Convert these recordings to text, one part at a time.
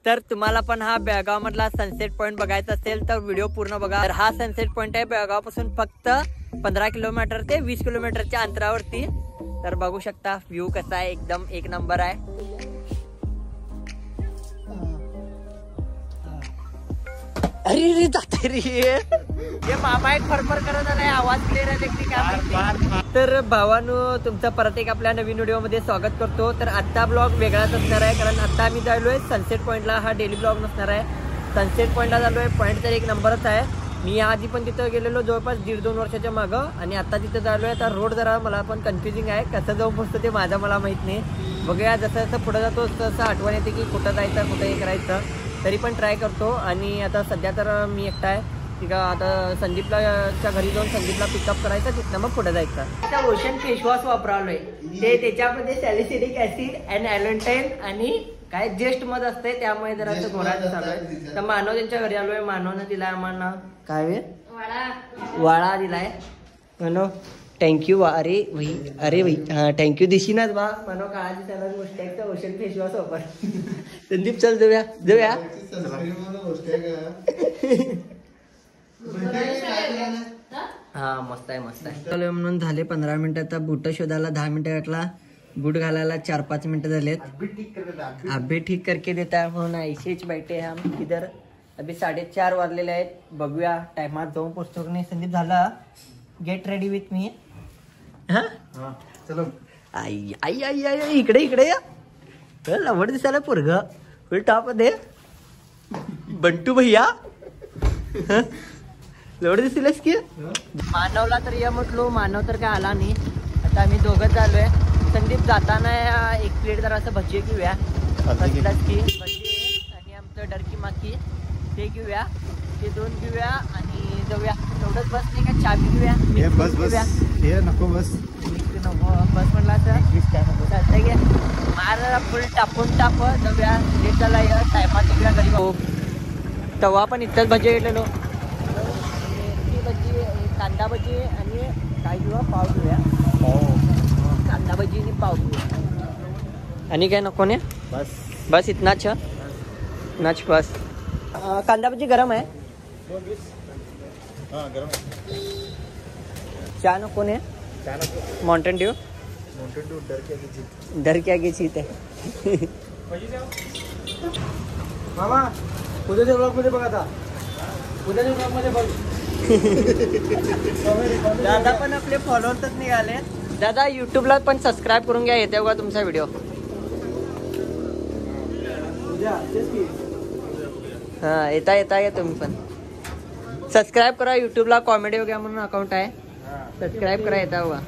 तर तुम्हाला पण हा बेळगाव मधला सनसेट पॉइंट बघायचा असेल तर व्हिडिओ पूर्ण बघा। तर हा सनसेट पॉइंट आहे बेळगाव पासून फक्त 15 किलोमीटर ते 20 किलोमीटरच्या अंतरावरती। तर बघू शकता व्ह्यू कसा आहे, एकदम एक नंबर आहे। अरे जाते रे ये मामा एक फरफर करत नाही, आवाज क्लिअर आहे देखील काय। तर भावानो तुमचं परत एक आपल्या नवीन व्हिडिओ मध्ये स्वागत करतो। तर आता ब्लॉग वेगळाच असणार आहे, कारण आता आम्ही जालोय सनसेट पॉइंटला। हा डेली ब्लॉग नसणार आहे, सनसेट पॉइंटला जालोय। पॉइंट तर एक नंबरच आहे। मी आधी पण तिथं गेलेलो जवळपास 1.5-2 वर्षाच्या मागं, आणि आता तिथं जालोय। आता रोड जरा मला पण कन्फ्युजिंग आहे, कसं जाऊन पोहोचतो ते माझा मला माहित नाही। बघूया जसं जसं पुढे जातो तसं आठवण येते की कुठं जायचं कुठं हे करायचं, तरी पण ट्राय करतो। आणि आता सध्या तर मी एकटा आहे ठीक आहे। आता संदीपला घरी जाऊन संदीपला पिकअप करायचं, तिथनं मग पुढे जायचं। ओशन फेस वॉश वापरालोय ते त्याच्यामध्ये सॅलिसिलिक ऍसिड अँड ॲलंटाईन आणि काय जेस्ट मध्ये असते, त्यामुळे जरा घोरायचं चालू आहे। तर मानव त्यांच्या घरी आलोय, मानवनं दिलाय आम्हाला काय वाळा दिलाय मानव। थँक्यू अरे भाई हा थँक्यू दिशी ना बा मानव। काळा दिसायला गोष्ट आहे तर ओशन फेस वॉश वापर। संदीप चल जाऊया हा मस्त आहे मस्त आहे। चलो म्हणून झाले 15 मिनिटं, आता बूट शोधायला 10 मिनिटं वाटला, बूट घालायला 4-5 मिनिटं झालेत। अभी ठीक करके देता है म्हणून ऐसेच बैठे हम इधर। अभी 4:30 वाजलेले आहेत, बघूया टाइमात जाऊन पोहोचतो की नाही। संदीप झाला गेट रेडी विथ मी हा चलो। आई आई आई आई इकडे इकडे या, लवड दिसायला पोरग फुल टॉप दे बंटू भैया लवड दिसलेस की। मानवला तर या म्हटलो, मानव तर काय आला नाही। आता आम्ही दोघंच झालोय। संदीप जाताना एक प्लेट जरा असं भजी घेऊया की भजी, आणि आमचं डरकी माकी ते घेऊया, ते 2 घेऊया आणि जाऊया। तेवढंच बस नाही का, चहा घेऊया बस हे नको बस नको बस म्हणला तर चालतंय घ्या। मार फुल टापून टाप जाऊया, लेट झाला या टायमात तिकडे घरी भाऊ। तवा पण इथंच भजी घेतलेलो, भजी कांदा भजी आणि काय घेऊया पाव घेऊया, कांदा भजी आणि पाव घेऊया। आणि काय नको ने बस बस इतनाच नाच बस। कांदा भजी गरम आहे, चहा नको ने माउंटेन ड्यू डर क्या की चीज आहे। मामा उद्याच्या ब्लॉग मध्ये बघा, आता उद्याच्या ब्लॉग मध्ये बघ। दादा पण आपले फॉलोअर्सच निघाले। दादा युट्यूबला पण सबस्क्राईब करून घ्या, येते बघा तुमचा व्हिडिओ। हा येता येता या तुम्ही पण सबस्क्राईब करा युट्यूबला, कॉमेडी वगैरे म्हणून अकाउंट आहे, सबस्क्राईब करा येता बघा।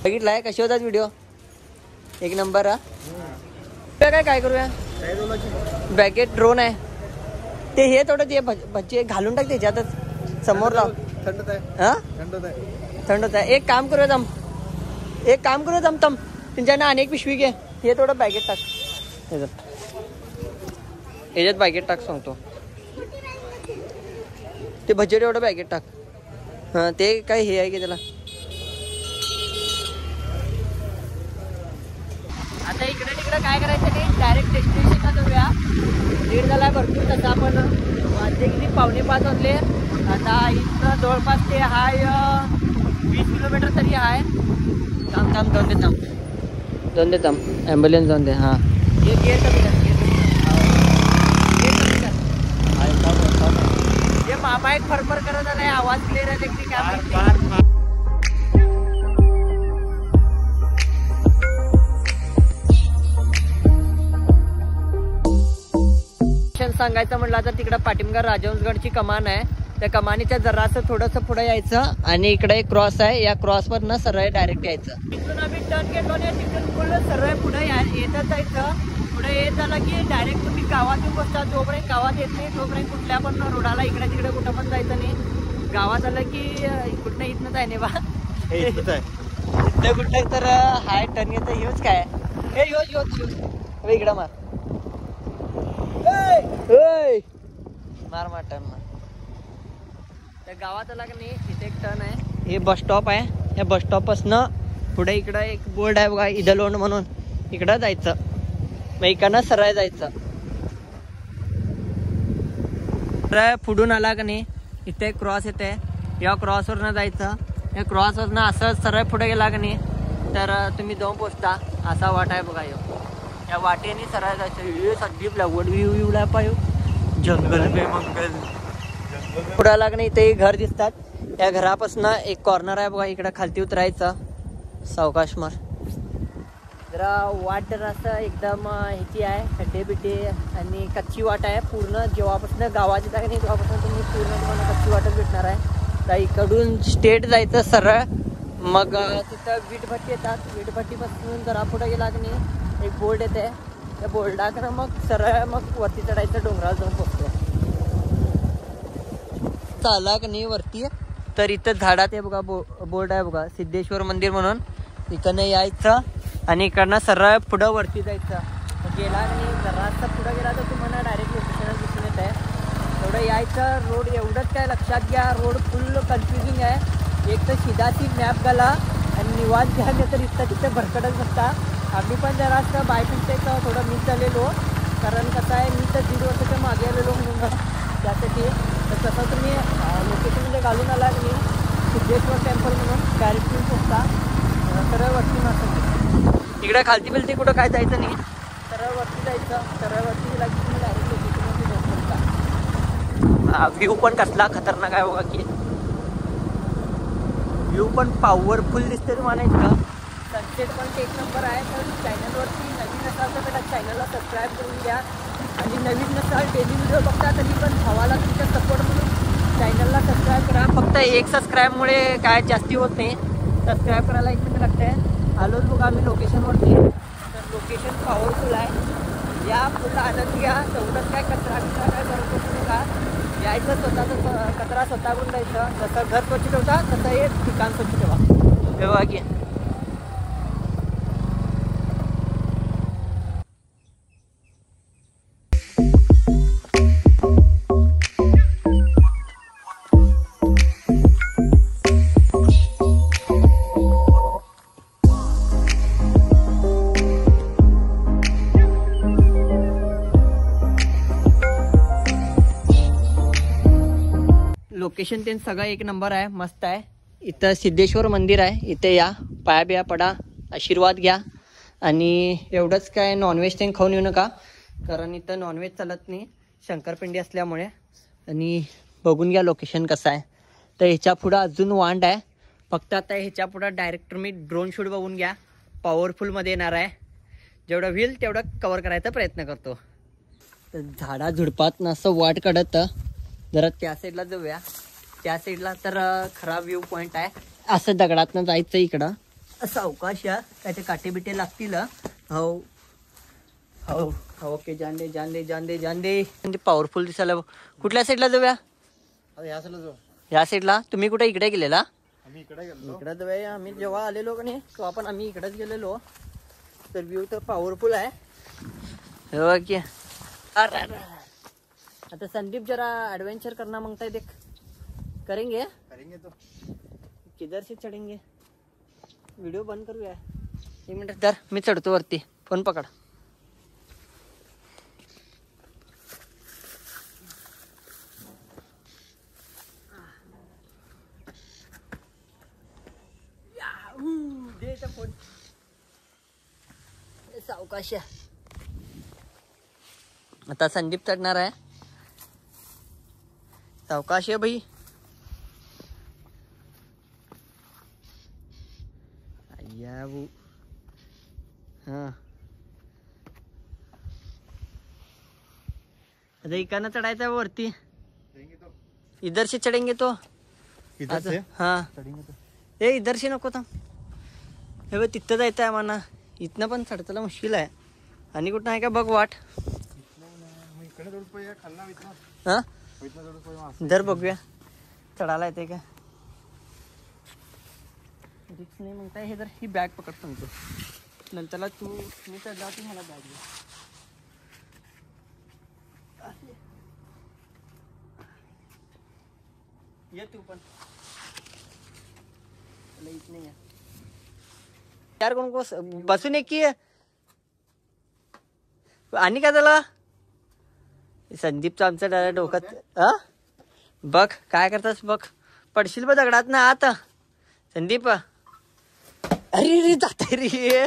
बघितलाय कशी होतात व्हिडिओ, एक नंबर हा। काय करूया, बॅगेट ड्रोन आहे ते, हे थोडं ते भजी घालून टाक त्याच्यातच समोर लाव। थंड होत आहे। एक काम करूया तम त्यांच्यानं अनेक पिशवी घे, हे थोडं बॅगेट टाक याच्यात बॅगेट टाक सांगतो, ते भजी एवढं बॅगेट टाक। हा ते काय हे आहे की त्याला। आता इकडे तिकडे काय करायचं नाही, डायरेक्ट डेस्टिनेशनला जाऊया। लेट झालाय भरपूर, तसं आपण वाजले किती 4:45 वाजले। आता इथं जवळपास ते हाय 20 किलोमीटर तरी आहे। थांब जाऊन दे ॲम्ब्युलन्स जाऊन दे। हा गेट कमी कर, ये मामा एक फरफर करत नाही, आवाज क्लिअर आहे देखील काय। सांगायचं म्हटलं तर तिकडे पाठिंबा राजहंसगडची कमान आहे, त्या कमानीच्या जरासं थोडंसं पुढे यायचं आणि इकडे एक क्रॉस आहे, या क्रॉस वर न सरळ डायरेक्ट यायचं। तिथून आम्ही टर्न घेतो आणि तिथून सरळ पुढे येतच जायचं। पुढे येत झालं की डायरेक्ट तुम्ही गावात येऊन बसता, जोपर्यंत गावात येत नाही तोपर्यंत कुठल्या पण रोडाला इकडे तिकडे कुठं पण जायचं नाही। गावात आलं की कुठनं इथनंच आहे नाही बा, इथं कुठं तर हाय टर्न येतं, ह्योच काय हे ह्योच इकडं मार मार टर्न मार। त्या गावात आला की नाही इथे एक टर्न आहे, हे बस स्टॉप आहे, या बस स्टॉप पासनं पुढे इकडं एक बोर्ड आहे बघा इथं लोण म्हणून, इकडं जायचं, मग इकडनं सरळ जायचं। तर पुढून आला का नाही इथे क्रॉस येते, या क्रॉसवरनं जायचं. या क्रॉसवरनं असं सरळ पुढे गेला का नाही तर तुम्ही जाऊन पोचता. असा वाट आहे बघा. या वाटेने सरळ जायचं. संदीप लागवड विवला पायो जंगल में मंगल. पुढे आला का नाही इथे घर दिसतात. या घरापासून एक कॉर्नर आहे बघा, इकडं खालती उतरायचं सावकाश मार. जरा वाट जरा असं एकदम ह्याची आहे, खड्डे बिड्डे आणि कच्ची वाट आहे पूर्ण. जेव्हापासून गावाची जागा नाही तेव्हापासून तुम्ही पूर्ण तुम्हाला कच्ची वाटच भेटणार आहे. तर इकडून स्टेट जायचं सरळ, मग तिथं वीटभट्टी येतात. वीटभट्टीपासून जरा पुढे गेला की नाही एक बोर्ड येते, त्या बोर्डाकडं मग सरळ मग वरती चढायचं, डोंगराला जाऊन पोचतो. चाला की नाही वरती तर इथं झाडात आहे बघा बोर्ड आहे बघा, सिद्धेश्वर मंदिर म्हणून. इकडनं यायचं आणि इकडनं सरळ पुढं वरती जायचं. गेला आणि जरासा पुढं गेला तर तुम्हाला डायरेक्ट लोकेशनच दिसून येत आहे. एवढं यायचं. रोड एवढंच काय लक्षात घ्या, रोड फुल कन्फ्युजिंग आहे. एक तर शिदाची मॅप घाला आणि निवांत घ्या, नाही तर इथं तिथं भरकटच नसता. आम्ही पण जरासं बायपास थोडं मिस झालेलो, कारण कसं आहे मी तर 1.5 वर्षाच्या मागे आलेलो म्हणून त्यासाठी. तर तसं तुम्ही लोकेशनमध्ये घालून आला की सिद्धेश्वर टेम्पल म्हणून डायरेक्ट तुम्ही पोचता. सरळ वरती मारतो. इकडे खालती बिलती कुठं काय जायचं नाही, सरळ वरती जायचं. सरळ वरती गेला की तुम्ही डायरेक्ट लोकेशनमध्ये जाऊ शकता. व्ह्यू पण कसला खतरनाक आहे बघा की, व्ह्यू पण पॉवरफुल दिसते तुम्हाला इतकं. सनसेट पण एक नंबर आहे. तर चॅनलवरती नवीन असाल तर बेटा चॅनलला सबस्क्राईब करून द्या. आणि नवीन नसाल डेली व्हिडिओ बघता तरी पण भावाला तुमच्या सपोर्ट म्हणून चॅनलला सबस्क्राईब करा. फक्त एक सबस्क्राईबमुळे काय जास्ती होत नाही, सबस्क्राईब करायला 1 मिनिट लागते. आलोच बघा आम्ही लोकेशनवरती. तर लोकेशन पॉवरफुल आहे. या फुल आनंद घ्या. तेवढंच काय कचरा काय करत असतो का, यायचं स्वतःचं कचरा स्वतः करून जायचं. जसं घर स्वच्छ ठेवता तसं हे ठिकाण स्वच्छ ठेवा. तेव्हा की लोकेशन ते सगळं एक नंबर आहे, मस्त आहे. इथं सिद्धेश्वर मंदिर आहे. इथे या, पाया बिया पडा, आशीर्वाद घ्या. आणि एवढंच काय नॉनव्हेज ते खाऊन येऊ नका, कारण इथं नॉनव्हेज चालत नाही शंकरपिंडी असल्यामुळे. आणि बघून घ्या लोकेशन कसं आहे. तर ह्याच्या पुढं अजून वांड आहे. फक्त आता ह्याच्या पुढं डायरेक्टर मी ड्रोन शूट बघून घ्या, पॉवरफुलमध्ये येणार आहे. जेवढं होईल तेवढं कवर करायचा प्रयत्न करतो. तर झाडा झुडपात असं वाट काढत जरा त्या साईडला जाऊया. त्या साईडला तर खरा व्ह्यू पॉइंट आहे. असं दगडातनं जायचं इकडं, असं अवकाश या त्याचे काटे बिटे लागतील. हो हो हो ओके, जान दे जान दे जान दे जान दे. पॉवरफुल दिसायला. कुठल्या साईडला जाऊया? या साईडला जाऊ. या साईडला. तुम्ही कुठे इकडे गेलेला? आम्ही इकडे गेलो. इकडे जाऊया. आम्ही जेव्हा आलेलो का नाही तेव्हा पण आम्ही इकडेच गेलेलो. तर व्ह्यू तर पॉवरफुल आहे. हो की. आता संदीप जरा एडवेंचर करना मांगता है, देख करेंगे तो किधर से चढ़ेंगे. व्हिडिओ बंद करूया. 1 मिनिट धर, मी चढतो वरती. फोन पकड. दे फोन. सावकाश. आता संदीप चढणार आहे. सावकाश आहे भाई. अय्या वो हाँ आता इकडनं चढायचं आहे वरती. इधर से चढ़ेंगे तो इधर से हाँ चढ़ेंगे तो. ए इधर से नको था. हे बघ तिथं जायचं आहे म्हणा. इथनं पण चढताना मुश्किल आहे. आणि कुठं आहे का बघ वाट. हा दर बघूया चढायला येते का. रिक्स नाही म्हणताय. हे जर ही बॅग पकड सांगतो नंतरला. तू मी चढला तू मला बॅग दे. ये तू पण इथं नाही यार. कोण कोण बसून एक की आणि काय झालं. संदीपचं आमचं डायरेक्ट डोक्यात बघ काय करतास बघ, पडशील बघ दगडात ना आता संदीप. अरे रे जाते रे.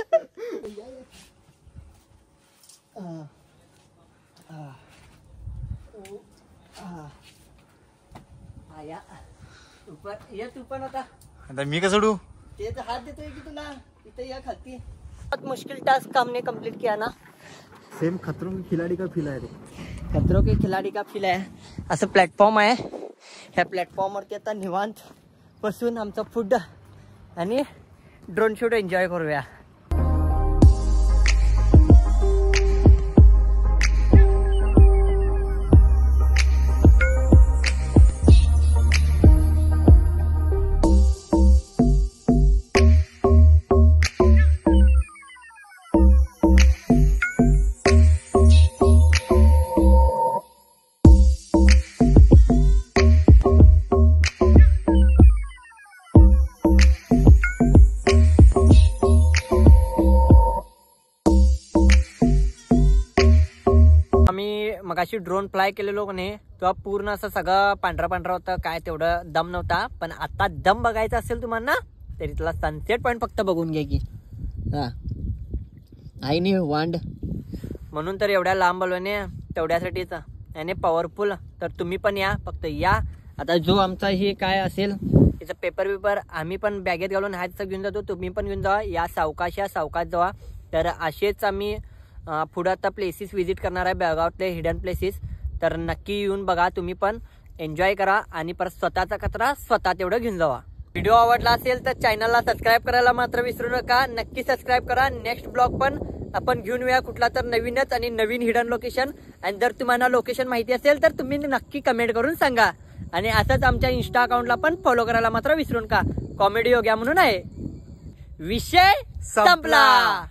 तू पण होता आता मी कसं उडू? ते हात देतोय की तुला इथे या खालती. बहुत मुश्किल टास्क हमने कंप्लीट किया ना. सेम खतरों के खिलाडी का फील आहे रे. खतरों के खिलाडी का फील आहे. असं प्लॅटफॉर्म आहे. ह्या प्लॅटफॉर्मवरती आता निवांत बसून आमचं फूड आणि ड्रोन शूट एन्जॉय करूया. मगाशी ड्रोन फ्लाय केलेलो नाही तेव्हा पूर्ण असं सगळं पांढरा पांढरा होता, काय तेवढं दम नव्हता. पण आता दम बघायचा असेल तुम्हाला तरी तुला सनसेट पॉइंट फक्त बघून घ्या की. हा आई नाही वांड म्हणून तर एवढ्या लांब आलो ने तेवढ्यासाठीच आणि पॉवरफुल. तर तुम्ही पण या, फक्त या. आता जो आमचा हे काय असेल त्याचं पेपर आम्ही पण बॅगेत घालून हातचं घेऊन जातो, तुम्ही पण घेऊन जावा. या सावकाश जावा. तर असेच आम्ही पुढे आता प्लेसेस व्हिजिट करणार आहे बेळगावातले हिडन प्लेसेस. तर नक्की येऊन बघा, तुम्ही पण एन्जॉय करा आणि परत स्वतःचा कचरा स्वतः तेवढं घेऊन जावा. व्हिडिओ आवडला असेल तर चॅनलला सबस्क्राईब करायला मात्र विसरू नका. नक्की सबस्क्राईब करा. नेक्स्ट ब्लॉग पण आपण घेऊन येऊया कुठला तर नवीनच आणि नवीन हिडन लोकेशन. आणि जर तुम्हाला लोकेशन माहिती असेल तर तुम्ही नक्की कमेंट करून सांगा. आणि असंच आमच्या इंस्टा अकाउंटला पण फॉलो करायला मात्र विसरू नका. कॉमेडी योग्या म्हणून आहे. विषय संपला.